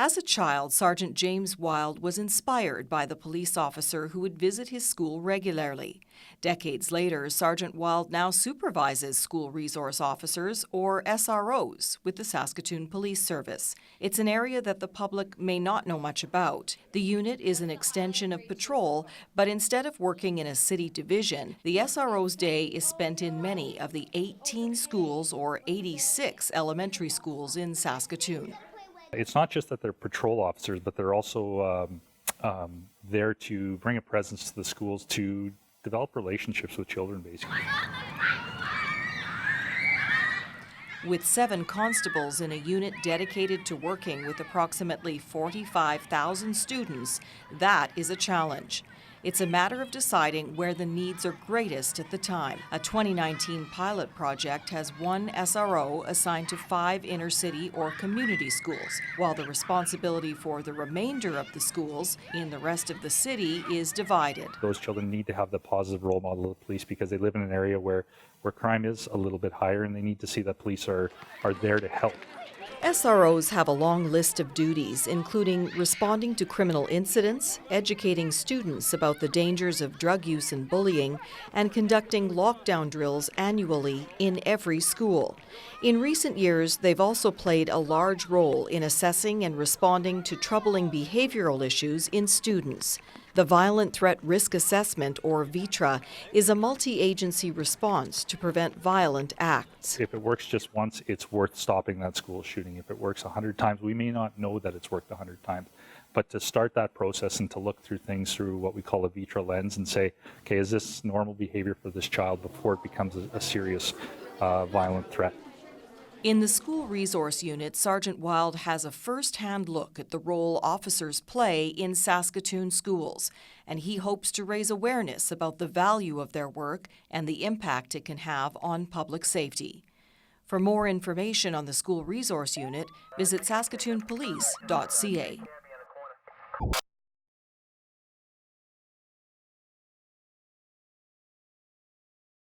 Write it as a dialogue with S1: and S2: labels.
S1: As a child, Sergeant James Wilde was inspired by the police officer who would visit his school regularly. Decades later, Sergeant Wilde now supervises school resource officers, or SROs, with the Saskatoon Police Service. It's an area that the public may not know much about. The unit is an extension of patrol, but instead of working in a city division, the SRO's day is spent in many of the 18 schools or 86 elementary schools in Saskatoon.
S2: It's not just that they're patrol officers, but they're also there to bring a presence to the schools to develop relationships with children, basically.
S1: With 7 constables in a unit dedicated to working with approximately 45,000 students, that is a challenge. It's a matter of deciding where the needs are greatest at the time. A 2019 pilot project has one SRO assigned to 5 inner-city or community schools, while the responsibility for the remainder of the schools in the rest of the city is divided.
S2: Those children need to have the positive role model of the police because they live in an area where crime is a little bit higher, and they need to see that police are there to help.
S1: SROs have a long list of duties, including responding to criminal incidents, educating students about the dangers of drug use and bullying, and conducting lockdown drills annually in every school. In recent years, they've also played a large role in assessing and responding to troubling behavioral issues in students. The Violent Threat Risk Assessment, or VTRA, is a multi-agency response to prevent violent acts.
S2: If it works just once, it's worth stopping that school shooting. If it works 100 times, we may not know that it's worked 100 times. But to start that process and to look through things through what we call a VTRA lens and say, okay, is this normal behavior for this child before it becomes a serious violent threat?
S1: In the school resource unit, Sergeant Wilde has a first-hand look at the role officers play in Saskatoon schools, and he hopes to raise awareness about the value of their work and the impact it can have on public safety. For more information on the school resource unit, visit saskatoonpolice.ca.